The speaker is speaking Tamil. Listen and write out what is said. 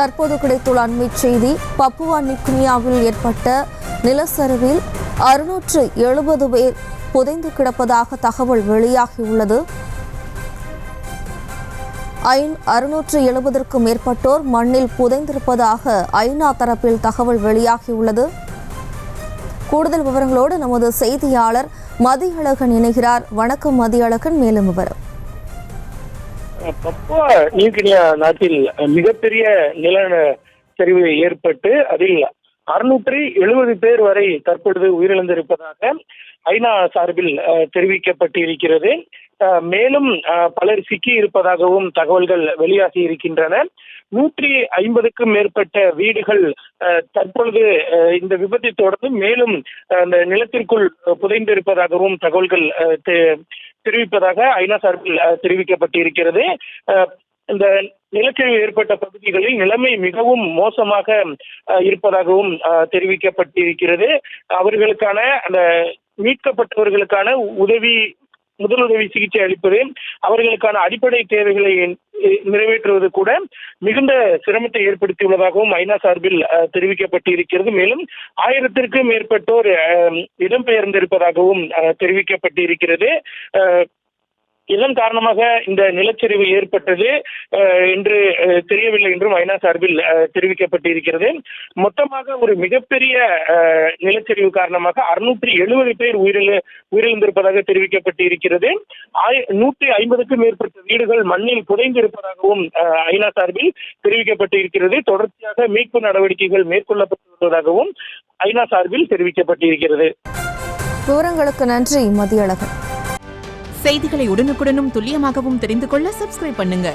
தற்போது கிடைத்துள்ள அண்மை செய்தி. பப்புவா நியூகினியாவில் ஏற்பட்ட நிலச்சரிவில் 670 பேர் புதைந்து கிடப்பதாக தகவல் வெளியாகியுள்ளது. 670க்கும் மேற்பட்டோர் மண்ணில் புதைந்திருப்பதாக ஐநா தரப்பில் தகவல் வெளியாகியுள்ளது. கூடுதல் விவரங்களோடு நமது செய்தியாளர் மதியழகன் இணைகிறார். வணக்கம் மதியழகன், மேலும் விவரம். பப்புவா நியூகினியா நாட்டில் மிகப்பெரிய நிலச்சரிவு ஏற்பட்டு அதில் 670 பேர் வரை தற்பொழுது உயிரிழந்திருப்பதாக ஐநா சார்பில் தெரிவிக்கப்பட்டிருக்கிறது. மேலும் பலர் சிக்கி இருப்பதாகவும் தகவல்கள் வெளியாகி இருக்கின்றன. 150க்கும் மேற்பட்ட வீடுகள் தற்பொழுது இந்த விபத்தை தொடர்ந்து மேலும் அந்த நிலத்திற்குள் புதைந்திருப்பதாகவும் தகவல்கள் தெரிவிப்பதாக ஐநா சார்பில் தெரிவிக்கப்பட்டிருக்கிறது. இந்த நிலச்சரிவு ஏற்பட்ட பகுதிகளில் நிலைமை மிகவும் மோசமாக இருப்பதாகவும் தெரிவிக்கப்பட்டிருக்கிறது. அவர்களுக்கான அந்த மீட்கப்பட்டவர்களுக்கான முதலுதவி சிகிச்சை அளிப்பது, அவர்களுக்கான அடிப்படை தேவைகளை நிறைவேற்றுவது கூட மிகுந்த சிரமத்தை ஏற்படுத்தியுள்ளதாகவும் ஐநா சார்பில் தெரிவிக்கப்பட்டிருக்கிறது. மேலும் 1000க்கும் மேற்பட்டோர் இடம்பெயர்ந்திருப்பதாகவும் தெரிவிக்கப்பட்டிருக்கிறது. இதன் காரணமாக இந்த நிலச்சரிவு ஏற்பட்டது என்று தெரியவில்லை என்றும் ஐநா சார்பில் தெரிவிக்கப்பட்டிருக்கிறது. மொத்தமாக ஒரு மிகப்பெரிய நிலச்சரிவு காரணமாக 670 பேர் உயிரிழந்திருப்பதாக தெரிவிக்கப்பட்டிருக்கிறது. 150க்கும் மேற்பட்ட வீடுகள் மண்ணில் புதைந்திருப்பதாகவும் ஐநா சார்பில் தெரிவிக்கப்பட்டிருக்கிறது. தொடர்ச்சியாக மீட்பு நடவடிக்கைகள் மேற்கொள்ளப்பட்டு வருவதாகவும் ஐநா சார்பில் தெரிவிக்கப்பட்டிருக்கிறது. விவரங்களுக்கு நன்றி மதியழகன். செய்திகளை உடனுக்குடனும் துல்லியமாகவும் தெரிந்து கொள்ள சப்ஸ்கிரைப் பண்ணுங்க.